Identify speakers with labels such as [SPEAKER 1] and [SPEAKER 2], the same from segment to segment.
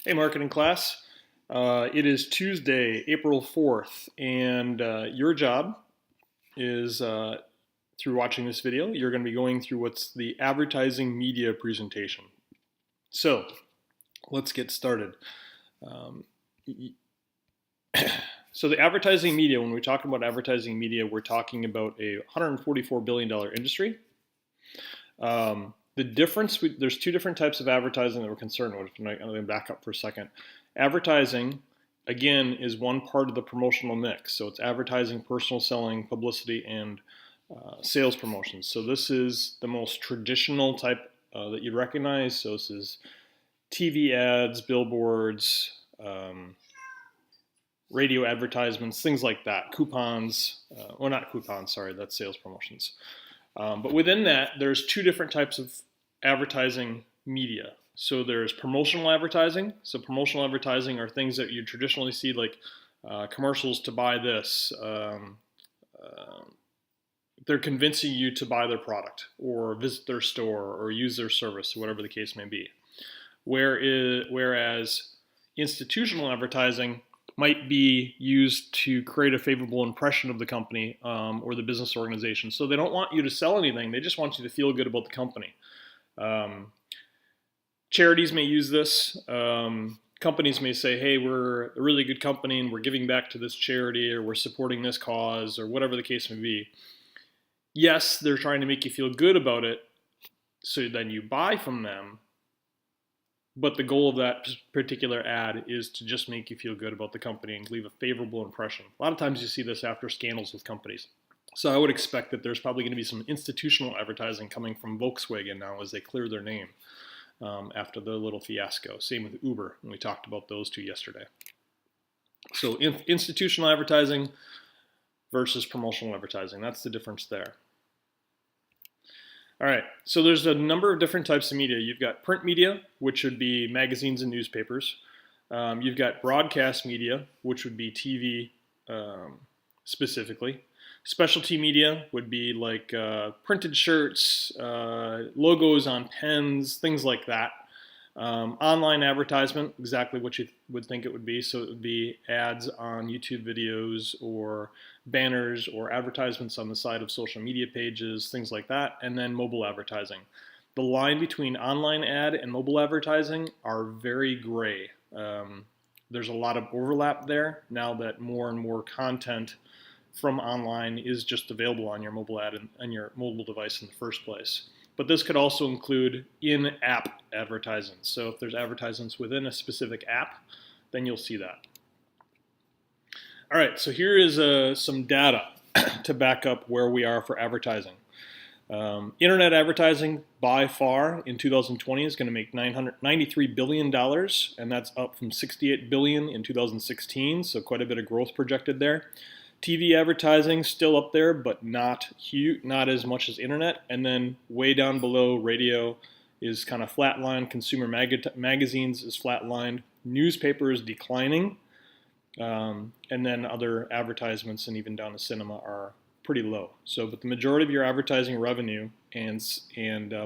[SPEAKER 1] Hey, marketing class. It is Tuesday, April 4th, and your job is through watching this video, you're going to be going through what's the advertising media presentation. So let's get started. Um, so the advertising media, when we talk about advertising media, we're talking about a $144 billion industry. The difference, there's two different types of advertising that we're concerned with. I'm going to back up for a second. Advertising, again, is one part of the promotional mix. So it's advertising, personal selling, publicity, and sales promotions. So this is the most traditional type that you'd recognize. So this is TV ads, billboards, radio advertisements, things like that, coupons, or not coupons, sorry, that's sales promotions. But within that, there's two different types of advertising media. So there's promotional advertising. So promotional advertising are things that you traditionally see, like commercials to buy this. They're convincing you to buy their product or visit their store or use their service, whatever the case may be. Whereas institutional advertising might be used to create a favorable impression of the company or the business organization. So they don't want you to sell anything. They just want you to feel good about the company. Charities may use this. Companies may say, hey, we're a really good company and we're giving back to this charity or we're supporting this cause or whatever the case may be. Yes, they're trying to make you feel good about it, so then you buy from them. But the goal of that particular ad is to just make you feel good about the company and leave a favorable impression. A lot of times you see this after scandals with companies. So I would expect that there's probably going to be some institutional advertising coming from Volkswagen now as they clear their name after the little fiasco. Same with Uber, and we talked about those two yesterday. So institutional advertising versus promotional advertising, that's the difference there. All right, so there's a number of different types of media. You've got print media, which would be magazines and newspapers. You've got broadcast media, which would be TV specifically. Specialty media would be like printed shirts, logos on pens, things like that. Online advertisement, exactly what you would think it would be. So it would be ads on YouTube videos or banners or advertisements on the side of social media pages, things like that. And then mobile advertising. The line between online ad and mobile advertising are very gray. There's a lot of overlap there now that more and more content from online is just available on your mobile ad and your mobile device in the first place. But this could also include in-app advertisements. So if there's advertisements within a specific app, then you'll see that. All right, so here is some data to back up where we are for advertising. Internet advertising by far in 2020 is going to make $993 billion, and that's up from $68 billion in 2016, so quite a bit of growth projected there. TV advertising still up there, but not huge, not as much as internet. And then way down below, radio is kind of flatlined. Consumer magazines is flatlined. Newspapers declining, and then other advertisements and even down to cinema are pretty low. So, but the majority of your advertising revenue and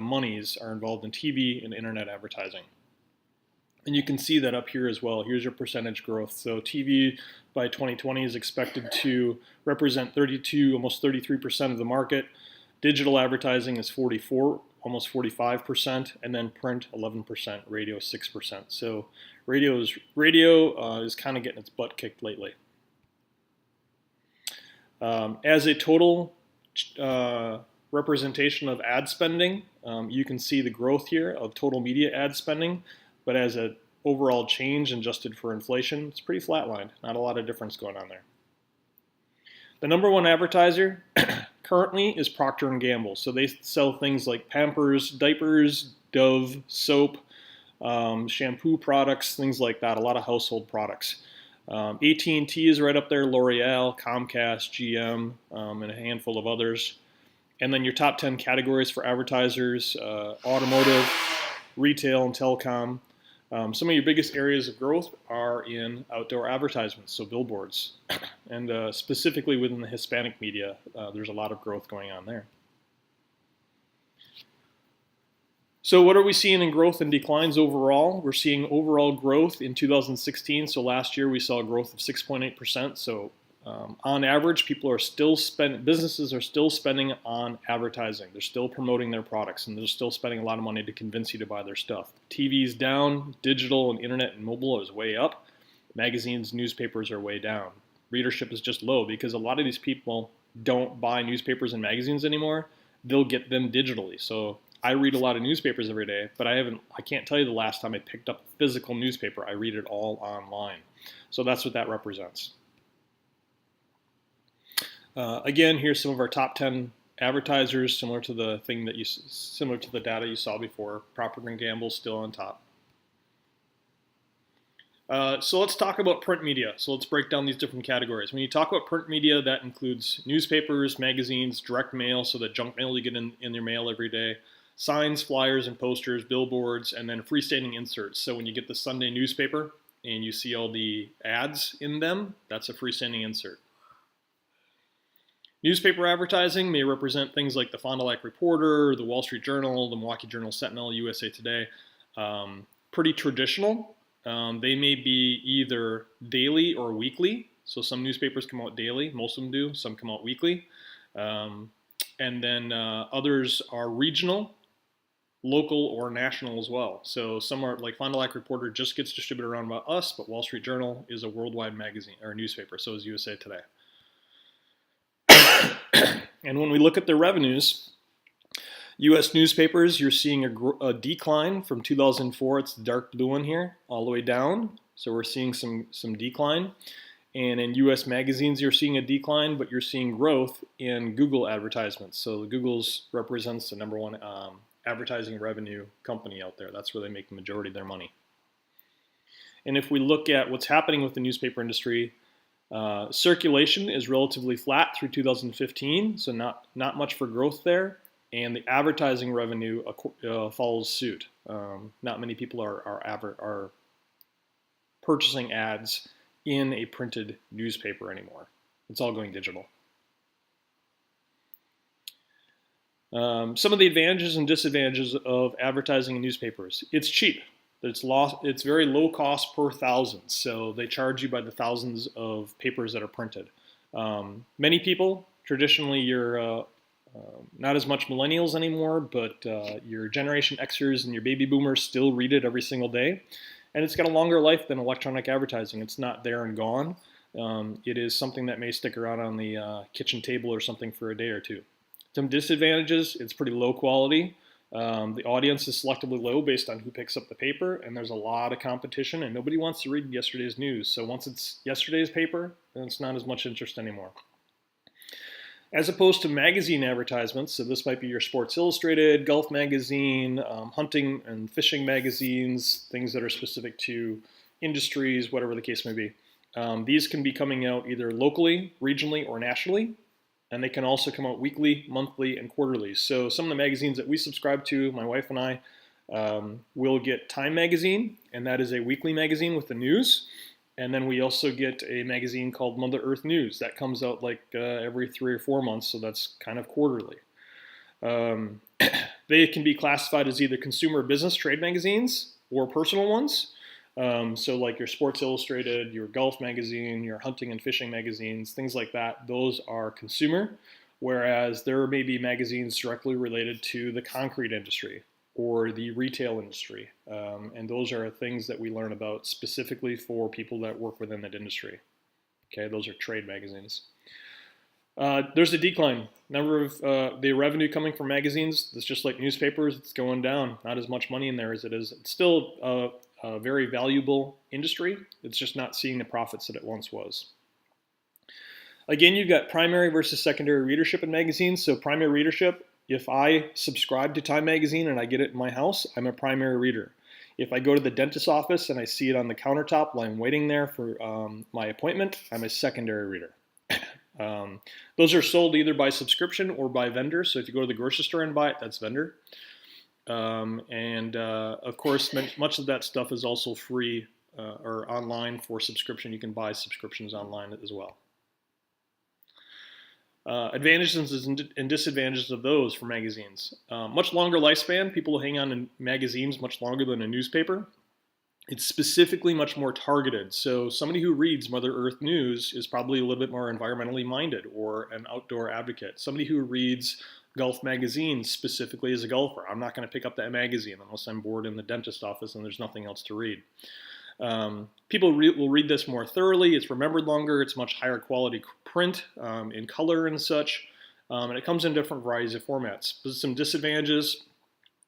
[SPEAKER 1] monies are involved in TV and internet advertising. And you can see that up here as well. Here's your percentage growth. So TV by 2020 is expected to represent 32, almost 33% of the market. Digital advertising is 44, almost 45%, and then print 11%, radio 6%. So radio is kind of getting its butt kicked lately. As a total representation of ad spending, you can see the growth here of total media ad spending. But as an overall change adjusted for inflation, it's pretty flatlined. Not a lot of difference going on there. The number one advertiser currently is Procter & Gamble. So they sell things like Pampers, diapers, Dove, soap, shampoo products, things like that, a lot of household products. AT&T is right up there, L'Oreal, Comcast, GM, and a handful of others. And then your top 10 categories for advertisers, automotive, retail, and telecom. Some of your biggest areas of growth are in outdoor advertisements, so billboards. And specifically within the Hispanic media, there's a lot of growth going on there. So what are we seeing in growth and declines overall? We're seeing overall growth in 2016. So last year we saw a growth of 6.8%. So on average, businesses are still spending on advertising. They're still promoting their products, and they're still spending a lot of money to convince you to buy their stuff. TV's down, digital and internet and mobile is way up. Magazines, newspapers are way down. Readership is just low because a lot of these people don't buy newspapers and magazines anymore. They'll get them digitally. So I read a lot of newspapers every day, but I can't tell you the last time I picked up a physical newspaper. I read it all online. So that's what that represents. Again, here's some of our top 10 advertisers, similar to the data you saw before. Procter & Gamble still on top. So let's talk about print media. So let's break down these different categories. When you talk about print media, that includes newspapers, magazines, direct mail, so the junk mail you get in your mail every day, signs, flyers, and posters, billboards, and then freestanding inserts. So when you get the Sunday newspaper and you see all the ads in them, that's a freestanding insert. Newspaper advertising may represent things like the Fond du Lac Reporter, the Wall Street Journal, the Milwaukee Journal Sentinel, USA Today. Pretty traditional. They may be either daily or weekly. So some newspapers come out daily, most of them do, some come out weekly. And then others are regional, local, or national as well. So some are like Fond du Lac Reporter just gets distributed around about us, but Wall Street Journal is a worldwide magazine or newspaper, so is USA Today. And when we look at their revenues, U.S. newspapers, you're seeing a decline from 2004. It's the dark blue one here, all the way down. So we're seeing some decline. And in U.S. magazines, you're seeing a decline, but you're seeing growth in Google advertisements. So Google's represents the number one advertising revenue company out there. That's where they make the majority of their money. And if we look at what's happening with the newspaper industry, circulation is relatively flat through 2015, so not much for growth there. And the advertising revenue follows suit. Not many people are purchasing ads in a printed newspaper anymore. It's all going digital. Some of the advantages and disadvantages of advertising in newspapers. It's cheap. It's very low cost per thousand, so they charge you by the thousands of papers that are printed. Many people, traditionally you're not as much millennials anymore, but your Generation Xers and your baby boomers still read it every single day. And it's got a longer life than electronic advertising. It's not there and gone. It is something that may stick around on the kitchen table or something for a day or two. Some disadvantages, it's pretty low quality. The audience is selectively low based on who picks up the paper, and there's a lot of competition, and nobody wants to read yesterday's news. So once it's yesterday's paper, then it's not as much interest anymore. As opposed to magazine advertisements, so this might be your Sports Illustrated, Golf Magazine, hunting and fishing magazines, things that are specific to industries, whatever the case may be. These can be coming out either locally, regionally, or nationally, and they can also come out weekly, monthly, and quarterly. So some of the magazines that we subscribe to, my wife and I, will get Time Magazine, and that is a weekly magazine with the news. And then we also get a magazine called Mother Earth News. That comes out like every 3 or 4 months, so that's kind of quarterly. They can be classified as either consumer business trade magazines or personal ones. So like your Sports Illustrated, your Golf Magazine, your hunting and fishing magazines, things like that, those are consumer, whereas there may be magazines directly related to the concrete industry or the retail industry. And those are things that we learn about specifically for people that work within that industry. Okay, those are trade magazines. There's a decline. Number of the revenue coming from magazines, it's just like newspapers, it's going down. Not as much money in there as it is. It's still a very valuable industry. It's just not seeing the profits that it once was. Again, you've got primary versus secondary readership in magazines. So primary readership, if I subscribe to Time Magazine and I get it in my house, I'm a primary reader. If I go to the dentist's office and I see it on the countertop while I'm waiting there for my appointment, I'm a secondary reader. Those are sold either by subscription or by vendor. So if you go to the grocery store and buy it, that's vendor. Of course, much of that stuff is also free or online for subscription. You can buy subscriptions online as well. Advantages and disadvantages of those for magazines. Much longer lifespan. People hang on to magazines much longer than a newspaper. It's specifically much more targeted. So somebody who reads Mother Earth News is probably a little bit more environmentally minded or an outdoor advocate. Somebody who reads Golf Magazine specifically as a golfer, I'm not going to pick up that magazine unless I'm bored in the dentist office and there's nothing else to read. People will read this more thoroughly. It's remembered longer. It's much higher quality print in color and such. And it comes in different varieties of formats. But some disadvantages,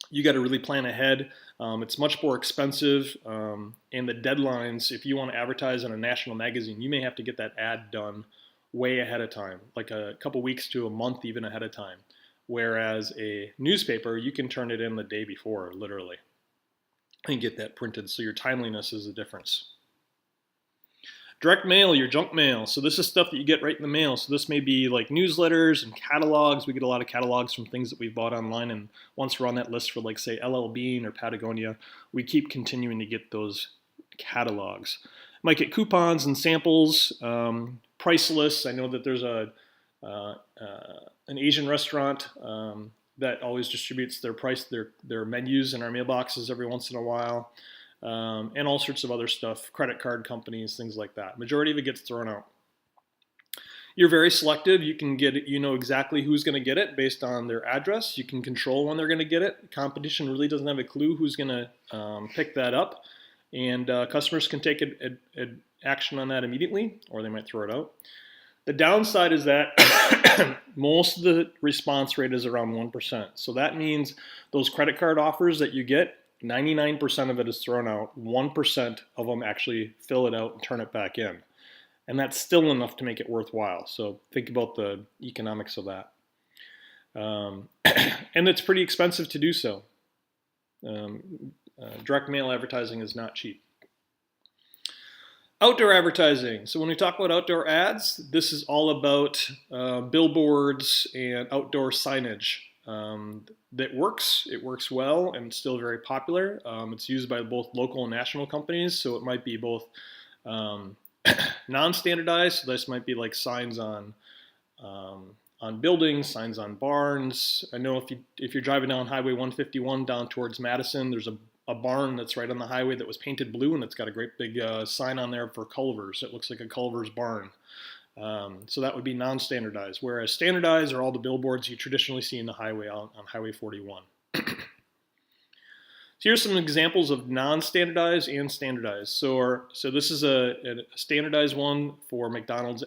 [SPEAKER 1] you got to really plan ahead. It's much more expensive. And the deadlines, if you want to advertise in a national magazine, you may have to get that ad done way ahead of time, like a couple weeks to a month even ahead of time. Whereas a newspaper, you can turn it in the day before, literally, and get that printed. So your timeliness is the difference. Direct mail, your junk mail. So this is stuff that you get right in the mail. So this may be like newsletters and catalogs. We get a lot of catalogs from things that we've bought online. And once we're on that list for like say LL Bean or Patagonia, we keep continuing to get those catalogs. Might get coupons and samples, price lists. I know that there's an Asian restaurant that always distributes their menus in our mailboxes every once in a while, and all sorts of other stuff, credit card companies, things like that. Majority of it gets thrown out. You're very selective. You can get it, you know exactly who's going to get it based on their address. You can control when they're going to get it. Competition really doesn't have a clue who's going to pick that up, and customers can take action on that immediately, or they might throw it out. The downside is that most of the response rate is around 1%. So that means those credit card offers that you get, 99% of it is thrown out. 1% of them actually fill it out and turn it back in. And that's still enough to make it worthwhile. So think about the economics of that. And it's pretty expensive to do so. Direct mail advertising is not cheap. Outdoor advertising. So when we talk about outdoor ads, this is all about billboards and outdoor signage. That works. It works well and still very popular. It's used by both local and national companies, so it might be both non-standardized. So this might be like signs on buildings, signs on barns. I know if you're driving down Highway 151 down towards Madison, there's a barn that's right on the highway that was painted blue, and it's got a great big sign on there for Culver's. It looks like a Culver's barn. So that would be non-standardized, whereas standardized are all the billboards you traditionally see in the highway on Highway 41. So here's some examples of non-standardized and standardized. So this is a standardized one for McDonald's,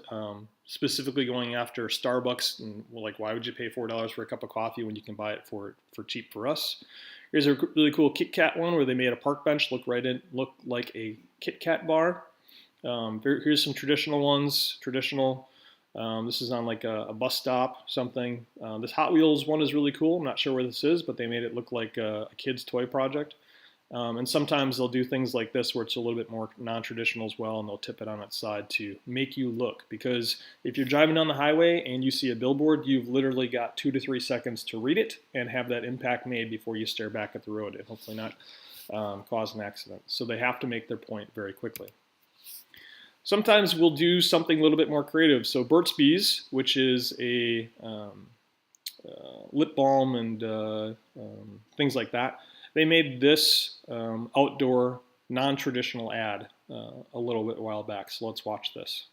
[SPEAKER 1] specifically going after Starbucks. And like, why would you pay $4 for a cup of coffee when you can buy it for cheap for us? Here's a really cool Kit Kat one where they made a park bench look like a Kit Kat bar. Here's some traditional ones. This is on like a bus stop, something. This Hot Wheels one is really cool. I'm not sure where this is, but they made it look like a kid's toy project. And sometimes they'll do things like this where it's a little bit more non-traditional as well, and they'll tip it on its side to make you look. Because if you're driving down the highway and you see a billboard, you've literally got 2 to 3 seconds to read it and have that impact made before you stare back at the road and hopefully not cause an accident. So they have to make their point very quickly. Sometimes we'll do something a little bit more creative. So Burt's Bees, which is a lip balm and things like that, they made this outdoor, non-traditional ad a little bit while back. So let's watch this.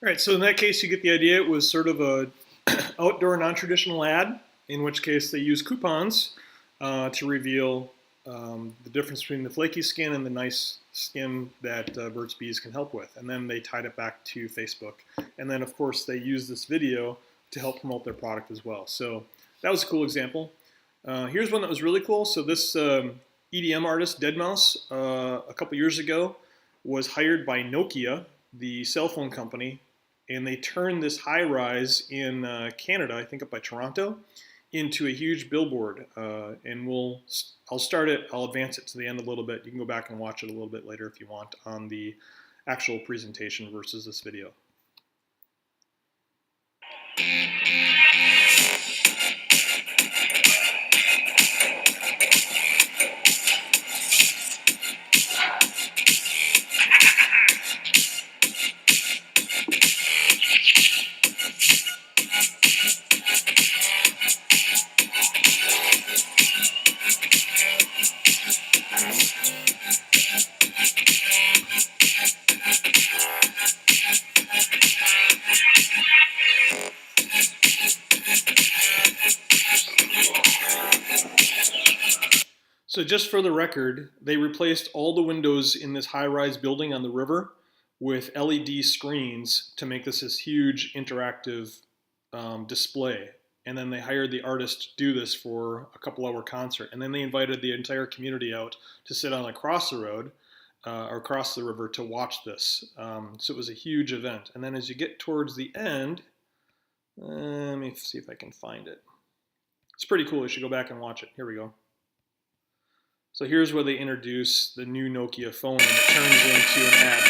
[SPEAKER 1] Right, so in that case, you get the idea. It was sort of a outdoor non-traditional ad, in which case they use coupons to reveal the difference between the flaky skin and the nice skin that Burt's Bees can help with. And then they tied it back to Facebook. And then, of course, they used this video to help promote their product as well. So that was a cool example. Here's one that was really cool. So this EDM artist, deadmau5, a couple years ago was hired by Nokia, the cell phone company, and they turned this high-rise in Canada, I think up by Toronto, into a huge billboard. And I'll start it, I'll advance it to the end a little bit. You can go back and watch it a little bit later if you want on the actual presentation versus this video. So just for the record, they replaced all the windows in this high-rise building on the river with LED screens to make this huge interactive display. And then they hired the artist to do this for a couple-hour concert. And then they invited the entire community out to sit on across the road or across the river to watch this. So it was a huge event. And then as you get towards the end, let me see if I can find it. It's pretty cool. You should go back and watch it. Here we go. So here's where they introduce the new Nokia phone, and it turns into an ad.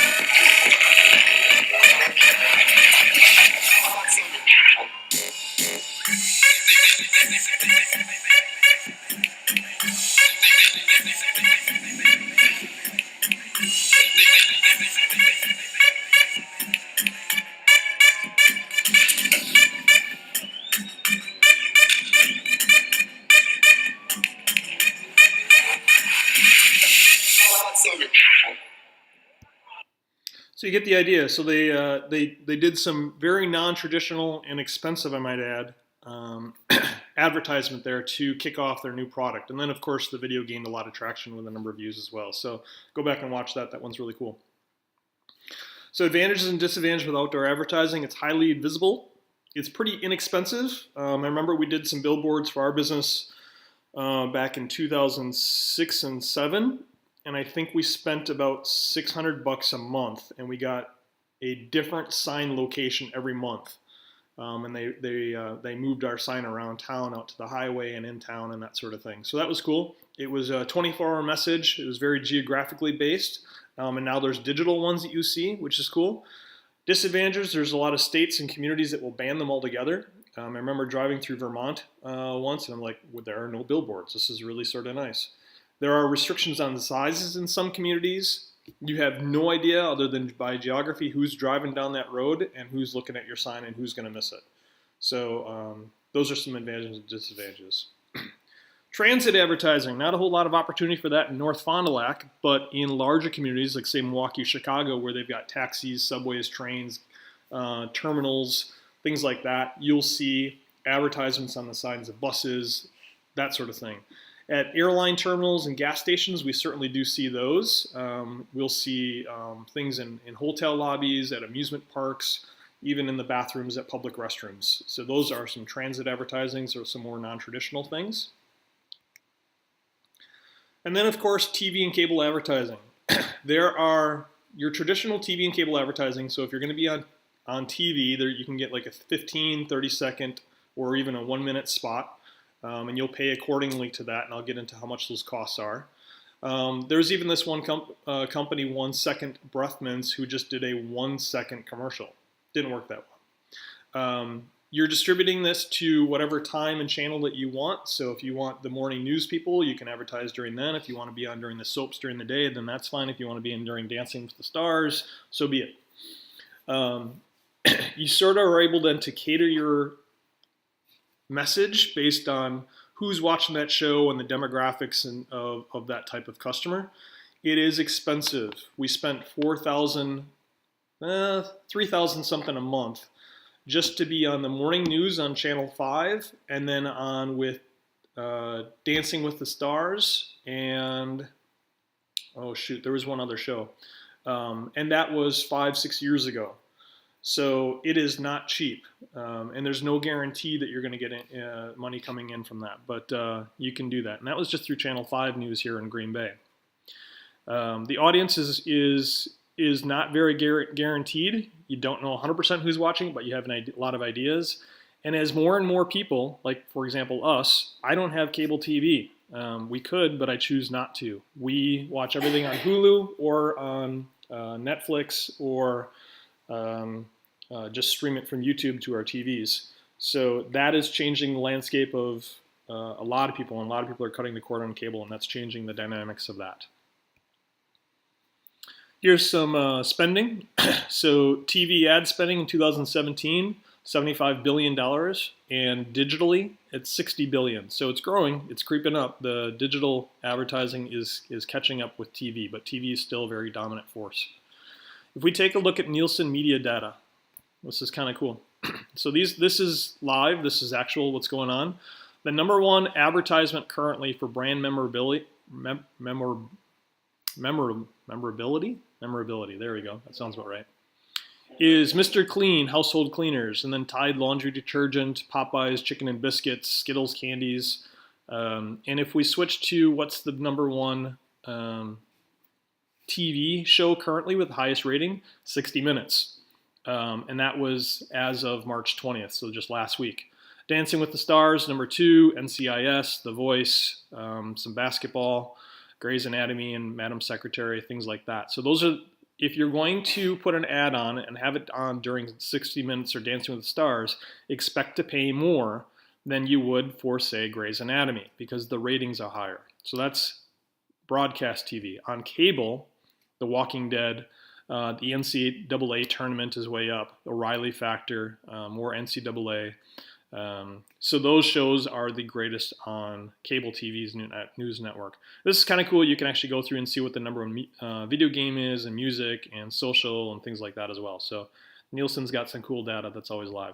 [SPEAKER 1] So you get the idea. So they did some very non-traditional and expensive, I might add, advertisement there to kick off their new product. And then, of course, the video gained a lot of traction with a number of views as well. So go back and watch that. That one's really cool. So advantages and disadvantages with outdoor advertising. It's highly visible. It's pretty inexpensive. I remember we did some billboards for our business back in 2006 and 7. And I think we spent about $600 a month, and we got a different sign location every month. And they moved our sign around town, out to the highway and in town and that sort of thing. So that was cool. It was a 24-hour message. It was very geographically based. And now there's digital ones that you see, which is cool. Disadvantages, there's a lot of states and communities that will ban them altogether. I remember driving through Vermont once, and I'm like, well, there are no billboards. This is really sort of nice. There are restrictions on the sizes in some communities. You have no idea, other than by geography, who's driving down that road and who's looking at your sign and who's going to miss it. So those are some advantages and disadvantages. Transit advertising, not a whole lot of opportunity for that in North Fond du Lac, but in larger communities like, say, Milwaukee, Chicago, where they've got taxis, subways, trains, terminals, things like that, you'll see advertisements on the signs of buses, that sort of thing. At airline terminals and gas stations, we certainly do see those. We'll see things in hotel lobbies, at amusement parks, even in the bathrooms at public restrooms. So those are some transit advertisings or some more non-traditional things. And then, of course, TV and cable advertising. There are your traditional TV and cable advertising. So if you're going to be on TV, there you can get like a 15, 30-second, or even a 1-minute spot. And you'll pay accordingly to that, and I'll get into how much those costs are. There's even this one company, 1 Second Breath Mints, who just did a 1-second commercial. Didn't work that well. You're distributing this to whatever time and channel that you want. So if you want the morning news people, you can advertise during then. If you want to be on during the soaps during the day, then that's fine. If you want to be in during Dancing with the Stars, so be it. You sort of are able then to cater your message based on who's watching that show and the demographics of that type of customer. It is expensive. We spent $4,000 $3,000 something a month just to be on the morning news on Channel 5 and then on with Dancing with the Stars and, oh shoot, there was one other show. And that was 5-6 years ago. So it is not cheap, and there's no guarantee that you're going to get money coming in from that, but you can do that. And that was just through Channel 5 News here in Green Bay. The audience is not very guaranteed. You don't know 100% who's watching, but you have a lot of ideas. And as more and more people, like for example us, I don't have cable TV. We could, but I choose not to. We watch everything on Hulu or on Netflix or just stream it from YouTube to our TVs. So that is changing the landscape of a lot of people, and a lot of people are cutting the cord on cable, and that's changing the dynamics of that. Here's some spending. So TV ad spending in 2017, $75 billion, and digitally, it's $60 billion. So it's growing, it's creeping up. The digital advertising is catching up with TV, but TV is still a very dominant force. If we take a look at Nielsen media data, this is kind of cool. So this is live, this is actual what's going on. The number one advertisement currently for brand memorability, there we go, that sounds about right, is Mr. Clean household cleaners, and then Tide laundry detergent, Popeyes chicken and biscuits, Skittles candies. And if we switch to what's the number one TV show currently with the highest rating, 60 Minutes. And that was as of March 20th, so just last week. Dancing with the Stars, number 2, NCIS, The Voice, some basketball, Grey's Anatomy and Madam Secretary, things like that. So those are, if you're going to put an ad on and have it on during 60 Minutes or Dancing with the Stars, expect to pay more than you would for, say, Grey's Anatomy, because the ratings are higher. So that's broadcast TV. On cable, The Walking Dead, the NCAA tournament is way up, O'Reilly Factor, more NCAA. So those shows are the greatest on cable TV's news network. This is kind of cool. You can actually go through and see what the number one video game is, and music and social and things like that as well. So Nielsen's got some cool data that's always live.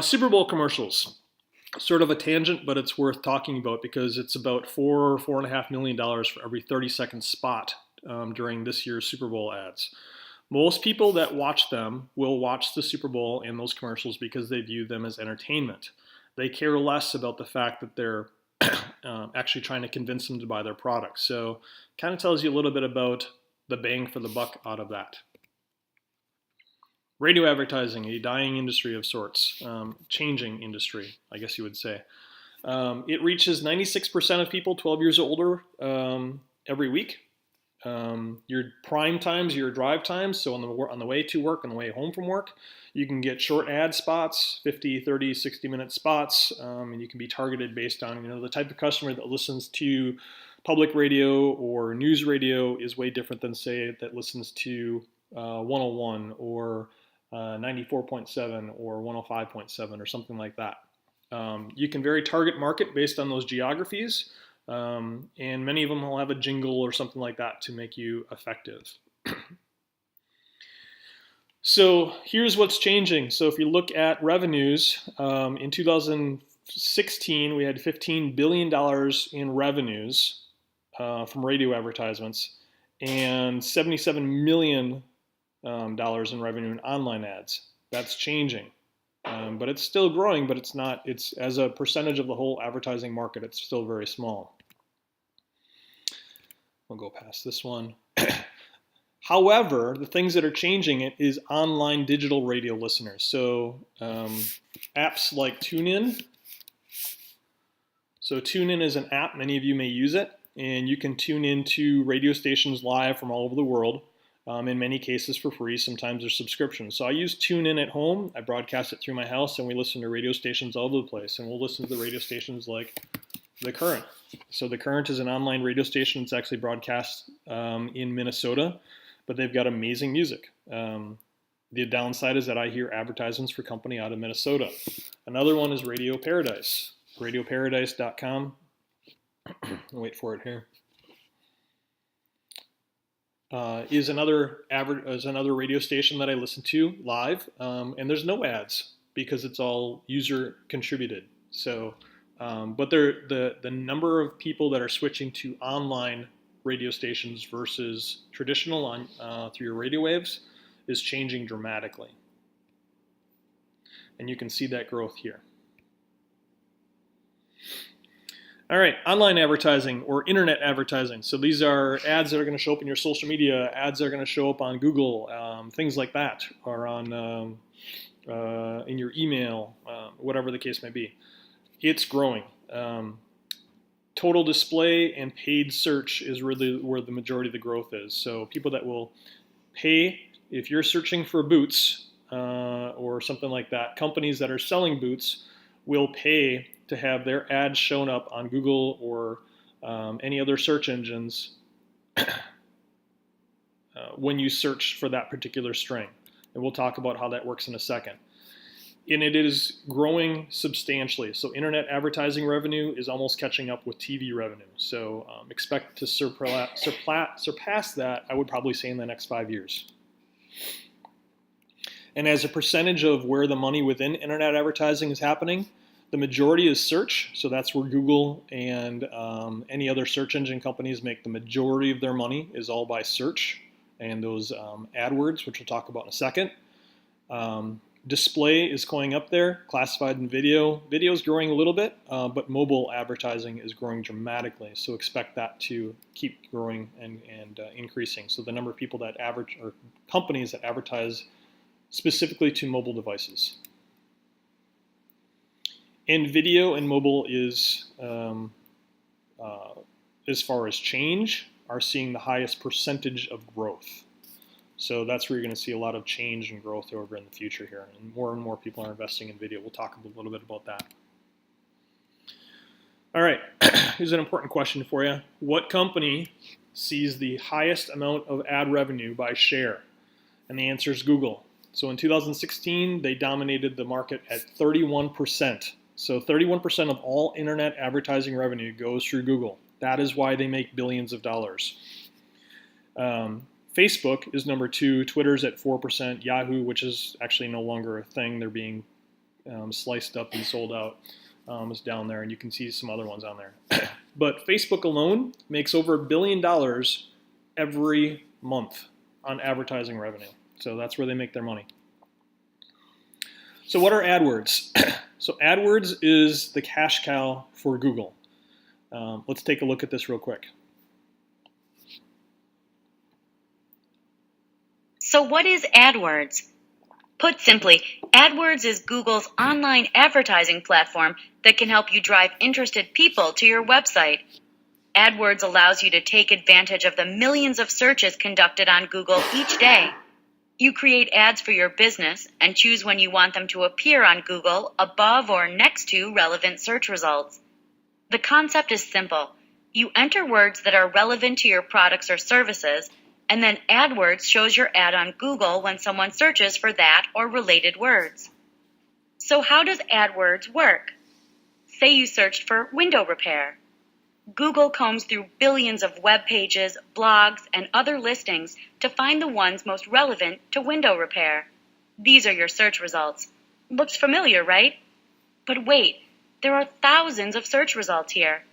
[SPEAKER 1] Super Bowl commercials. Sort of a tangent, but it's worth talking about because it's about $4.5 million for every 30-second spot during this year's Super Bowl ads. Most people that watch them will watch the Super Bowl and those commercials because they view them as entertainment. They care less about the fact that they're actually trying to convince them to buy their product. So kind of tells you a little bit about the bang for the buck out of that. Radio advertising, a dying industry of sorts, changing industry, I guess you would say. It reaches 96% of people 12 years or older every week. Your prime times, your drive times, so on the way to work, on the way home from work, you can get short ad spots, 50, 30, 60-minute spots, and you can be targeted based on, the type of customer that listens to public radio or news radio is way different than, say, that listens to 101 or 94.7 or 105.7 or something like that. You can very target market based on those geographies. And many of them will have a jingle or something like that to make you effective. So here's what's changing. So if you look at revenues, in 2016 we had $15 billion in revenues from radio advertisements and $77 million in revenue in online ads. That's changing. But it's still growing, but it's as a percentage of the whole advertising market, it's still very small. We'll go past this one. However, the things that are changing it is online digital radio listeners. So apps like TuneIn. So TuneIn is an app, many of you may use it, and you can tune into radio stations live from all over the world. In many cases for free, sometimes there's subscriptions. So I use TuneIn at home, I broadcast it through my house, and we listen to radio stations all over the place. And we'll listen to the radio stations like The Current. So The Current is an online radio station that's actually broadcast in Minnesota, but they've got amazing music. The downside is that I hear advertisements for company out of Minnesota. Another one is Radio Paradise, radioparadise.com. I'll wait for it here. is another radio station that I listen to live, and there's no ads because it's all user contributed. So, but the number of people that are switching to online radio stations versus traditional on through your radio waves is changing dramatically, and you can see that growth here. All right, online advertising or internet advertising. So these are ads that are going to show up in your social media, ads that are going to show up on Google, things like that, or on in your email, whatever the case may be. It's growing. Total display and paid search is really where the majority of the growth is. So people that will pay, if you're searching for boots or something like that, companies that are selling boots will pay to have their ads shown up on Google or any other search engines when you search for that particular string. And we'll talk about how that works in a second. And it is growing substantially. So internet advertising revenue is almost catching up with TV revenue. So expect to surpass that, I would probably say, in the next 5 years. And as a percentage of where the money within internet advertising is happening, the majority is search, so that's where Google and any other search engine companies make the majority of their money, is all by search and those AdWords, which we'll talk about in a second. Display is going up there, classified and video. Video is growing a little bit, but mobile advertising is growing dramatically, so expect that to keep growing and increasing. So the number of people that or companies that advertise specifically to mobile devices. And video and mobile is, as far as change, are seeing the highest percentage of growth. So that's where you're going to see a lot of change and growth over in the future here. And more people are investing in video. We'll talk a little bit about that. All right, here's an important question for you. What company sees the highest amount of ad revenue by share? And the answer is Google. So in 2016, they dominated the market at 31%. So 31% of all internet advertising revenue goes through Google. That is why they make billions of dollars. Facebook is number 2. Twitter's at 4%. Yahoo, which is actually no longer a thing, they're being sliced up and sold out, is down there, and you can see some other ones on there. But Facebook alone makes over $1 billion every month on advertising revenue. So that's where they make their money. So what are AdWords? So AdWords is the cash cow for Google. Let's take a look at this real quick.
[SPEAKER 2] So what is AdWords? Put simply, AdWords is Google's online advertising platform that can help you drive interested people to your website. AdWords allows you to take advantage of the millions of searches conducted on Google each day. You create ads for your business and choose when you want them to appear on Google above or next to relevant search results. The concept is simple. You enter words that are relevant to your products or services, and then AdWords shows your ad on Google when someone searches for that or related words. So how does AdWords work? Say you searched for window repair. Google combs through billions of web pages, blogs, and other listings to find the ones most relevant to window repair. These are your search results. Looks familiar, right? But wait, there are thousands of search results here.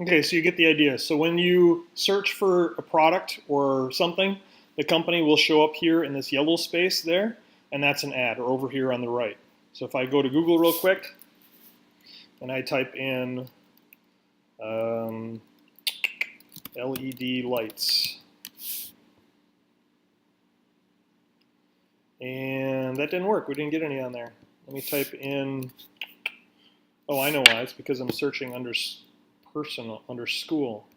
[SPEAKER 1] Okay, so you get the idea. So when you search for a product or something, the company will show up here in this yellow space there, and that's an ad, or over here on the right. So if I go to Google real quick, and I type in LED lights, and that didn't work. We didn't get any on there. Let me type in, oh, I know why. It's because I'm searching under personal, under school.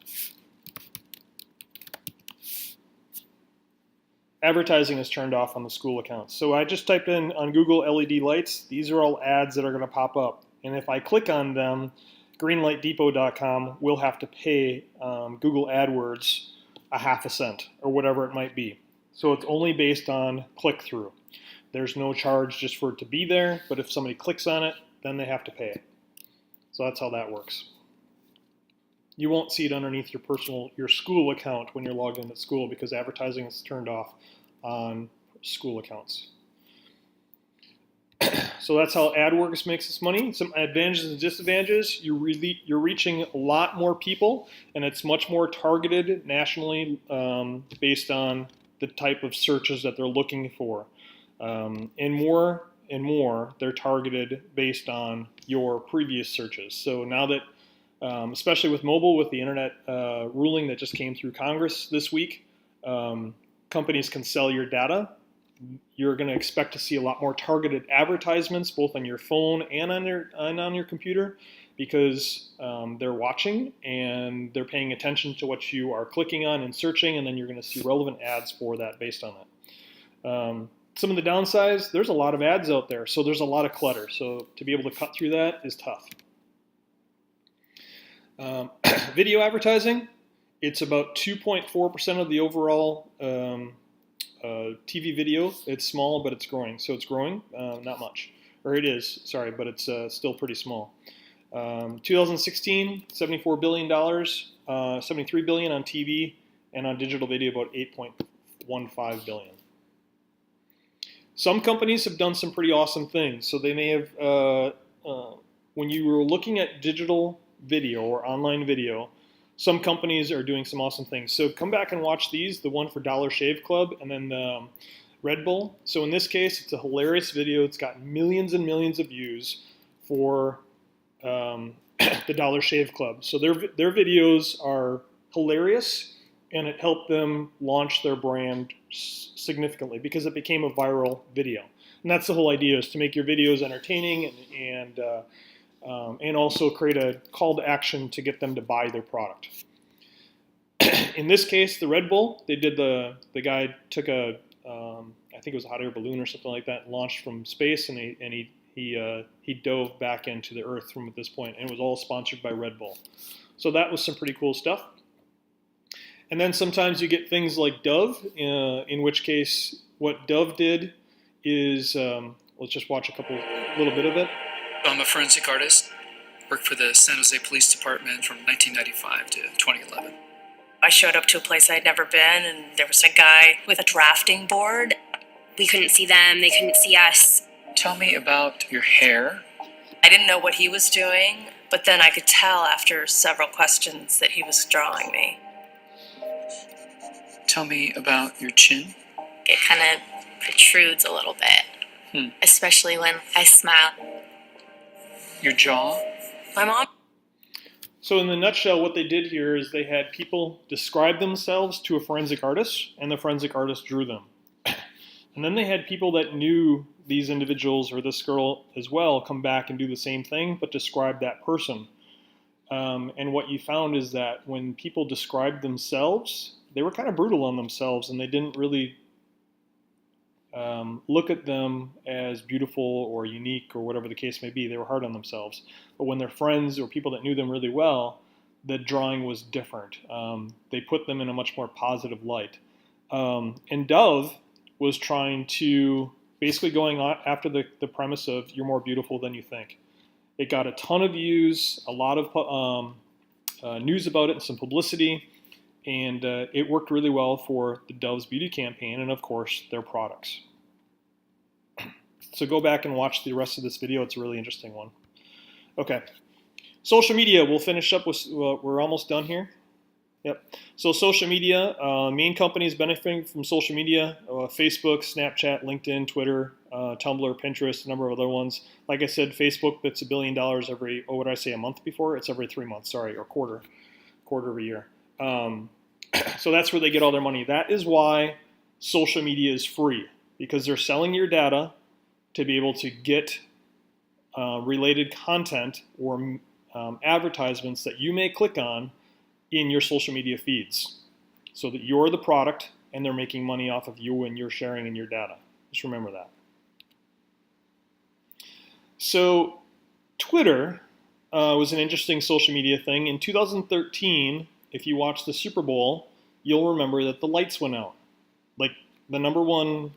[SPEAKER 1] Advertising is turned off on the school accounts. So I just typed in on Google LED lights. These are all ads that are going to pop up. And if I click on them, greenlightdepot.com will have to pay Google AdWords a half a cent or whatever it might be. So it's only based on click-through. There's no charge just for it to be there, but if somebody clicks on it, then they have to pay it. So that's how that works. You won't see it underneath your school account when you're logged into school because advertising is turned off on school accounts. So that's how AdWorks makes its money. Some advantages and disadvantages. You're reaching a lot more people, and it's much more targeted nationally based on the type of searches that they're looking for. And more, they're targeted based on your previous searches. So now that, especially with mobile, with the internet ruling that just came through Congress this week, companies can sell your data. You're going to expect to see a lot more targeted advertisements, both on your phone and on your computer, because they're watching and they're paying attention to what you are clicking on and searching, and then you're going to see relevant ads for that based on that. Some of the downsides, there's a lot of ads out there, so there's a lot of clutter. So to be able to cut through that is tough. Video advertising, it's about 2.4% of the overall TV video. It's small, but it's growing. So it's growing, not much. Or it is, sorry, but it's still pretty small. 2016, $74 billion, $73 billion on TV, and on digital video about $8.15 billion. Some companies have done some pretty awesome things. So they may have, when you were looking at digital video or online video, some companies are doing some awesome things. So come back and watch these, the one for Dollar Shave Club and then Red Bull. So in this case, it's a hilarious video. It's got millions and millions of views for the Dollar Shave Club. So their videos are hilarious, and it helped them launch their brand significantly because it became a viral video. And that's the whole idea, is to make your videos entertaining and also create a call to action to get them to buy their product. In this case, the Red Bull, they did the guy took a, I think it was a hot air balloon or something like that, and launched from space, and he dove back into the earth from at this point, and it was all sponsored by Red Bull. So that was some pretty cool stuff. And then sometimes you get things like Dove, in which case what Dove did is, let's just watch a little bit of it.
[SPEAKER 3] I'm a forensic artist, worked for the San Jose Police Department from 1995 to 2011.
[SPEAKER 4] I showed up to a place I'd never been, and there was a guy with a drafting board.
[SPEAKER 5] We couldn't see them, they couldn't see us.
[SPEAKER 3] Tell me about your hair.
[SPEAKER 4] I didn't know what he was doing, but then I could tell after several questions that he was drawing me.
[SPEAKER 3] Tell me about your chin.
[SPEAKER 5] It kind of protrudes a little bit, especially when I smile.
[SPEAKER 3] Your jaw.
[SPEAKER 4] My mom.
[SPEAKER 1] So in the nutshell, what they did here is they had people describe themselves to a forensic artist, and the forensic artist drew them. And then they had people that knew these individuals or this girl as well come back and do the same thing, but describe that person. And what you found is that when people described themselves, they were kind of brutal on themselves, and they didn't really look at them as beautiful or unique or whatever the case may be. They were hard on themselves. But when their friends or people that knew them really well, the drawing was different. They put them in a much more positive light. And Dove was trying to basically going after the premise of you're more beautiful than you think. It got a ton of views, a lot of news about it, and some publicity. And it worked really well for the Dove's beauty campaign and, of course, their products. So go back and watch the rest of this video. It's a really interesting one. Okay. Social media, we'll finish up with, we're almost done here. Yep. So social media, main companies benefiting from social media, Facebook, Snapchat, LinkedIn, Twitter, Tumblr, Pinterest, a number of other ones. Like I said, Facebook, that's $1 billion every, what did I say, a month before? It's every 3 months, sorry, or quarter of a year. So that's where they get all their money. That is why social media is free, because they're selling your data to be able to get related content or advertisements that you may click on in your social media feeds, so that you're the product and they're making money off of you and you're sharing in your data. Just remember that. So Twitter was an interesting social media thing. In 2013, if you watch the Super Bowl, you'll remember that the lights went out. Like the number one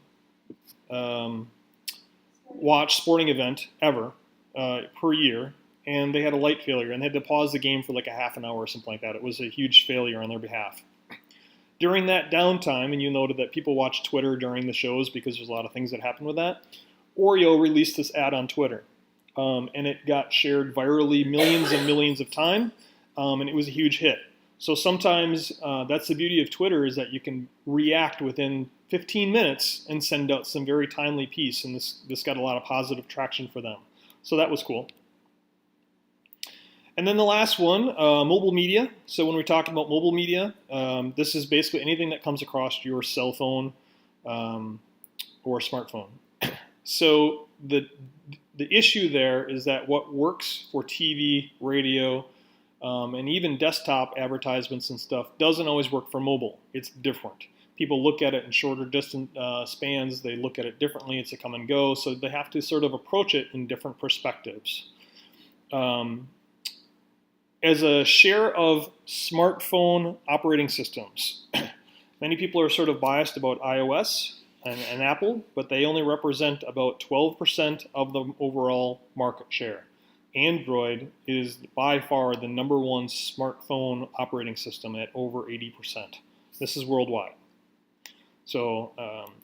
[SPEAKER 1] watched sporting event ever per year, and they had a light failure, and they had to pause the game for like a half an hour or something like that. It was a huge failure on their behalf. During that downtime, and you noted that people watch Twitter during the shows because there's a lot of things that happen with that, Oreo released this ad on Twitter, and it got shared virally millions and millions of times, and it was a huge hit. So sometimes that's the beauty of Twitter, is that you can react within 15 minutes and send out some very timely piece, and this got a lot of positive traction for them. So that was cool. And then the last one, mobile media. So when we talk about mobile media, this is basically anything that comes across your cell phone or smartphone. So the issue there is that what works for TV, radio, and even desktop advertisements and stuff doesn't always work for mobile. It's different. People look at it in shorter distance spans. They look at it differently. It's a come and go. So they have to sort of approach it in different perspectives. As a share of smartphone operating systems, many people are sort of biased about iOS and Apple, but they only represent about 12% of the overall market share. Android is by far the #1 smartphone operating system at over 80%. This is worldwide. So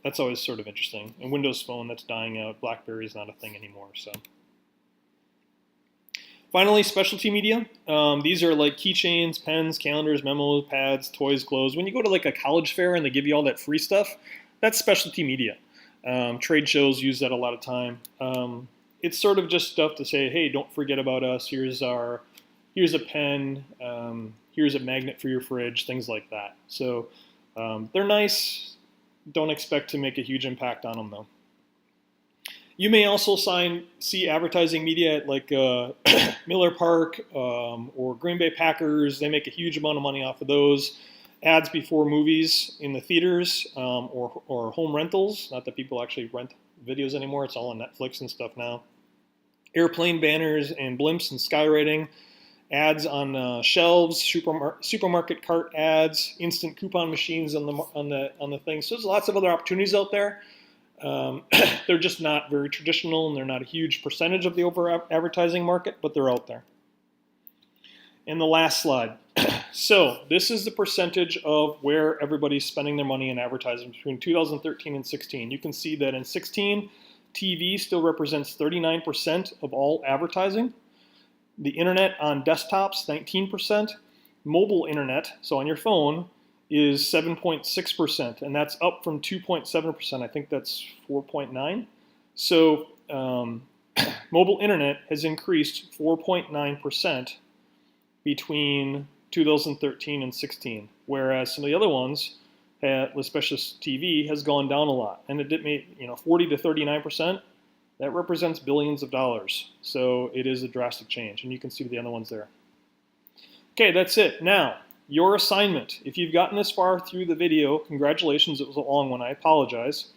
[SPEAKER 1] that's always sort of interesting. And Windows Phone, that's dying out. BlackBerry is not a thing anymore. So finally, specialty media. These are like keychains, pens, calendars, memos, pads, toys, clothes. When you go to like a college fair and they give you all that free stuff, that's specialty media. Trade shows use that a lot of time. It's sort of just stuff to say, hey, don't forget about us. Here's a pen. Here's a magnet for your fridge. Things like that. So they're nice. Don't expect to make a huge impact on them though. You may also see advertising media at like Miller Park or Green Bay Packers. They make a huge amount of money off of those. Ads before movies in the theaters or home rentals. Not that people actually rent videos anymore. It's all on Netflix and stuff now. Airplane banners and blimps and skywriting. Ads on shelves, supermarket cart ads, instant coupon machines on the thing. So there's lots of other opportunities out there. They're just not very traditional, and they're not a huge percentage of the overall advertising market, but they're out there. And the last slide. So this is the percentage of where everybody's spending their money in advertising between 2013 and 16. You can see that in 16, TV still represents 39% of all advertising. The internet on desktops, 19%. Mobile internet, so on your phone, is 7.6%, and that's up from 2.7%. I think that's 4.9. So mobile internet has increased 4.9% between 2013 and 16, whereas some of the other ones, especially TV, has gone down a lot, and it did make 40 to 39%. That represents billions of dollars, so it is a drastic change, and you can see the other ones there. Okay, that's it. Now, your assignment. If you've gotten this far through the video, congratulations, it was a long one, I apologize.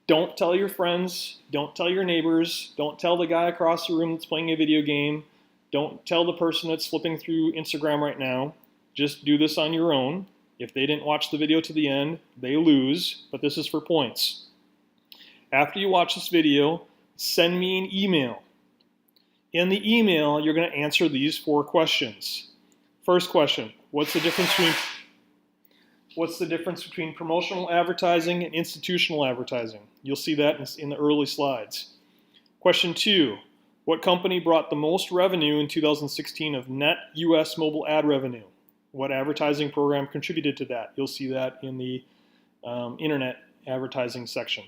[SPEAKER 1] Don't tell your friends, don't tell your neighbors, don't tell the guy across the room that's playing a video game, don't tell the person that's flipping through Instagram right now. Just do this on your own. If they didn't watch the video to the end, they lose, but this is for points. After you watch this video, send me an email. In the email, you're going to answer these 4 questions. First question, what's the difference between promotional advertising and institutional advertising? You'll see that in the early slides. Question 2, what company brought the most revenue in 2016 of net US mobile ad revenue? What advertising program contributed to that? You'll see that in the internet advertising section.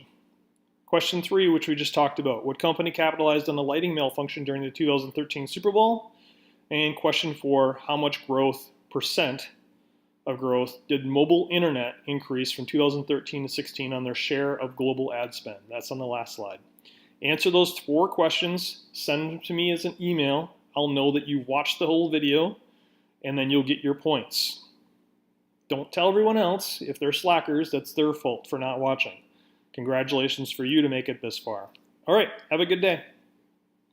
[SPEAKER 1] Question 3, which we just talked about, what company capitalized on the lighting malfunction during the 2013 Super Bowl? And question 4, how much percent of growth did mobile internet increase from 2013 to 16 on their share of global ad spend? That's on the last slide. Answer those 4 questions, send them to me as an email. I'll know that you watched the whole video, and then you'll get your points. Don't tell everyone else. If they're slackers, that's their fault for not watching. Congratulations for you to make it this far. All right, have a good day.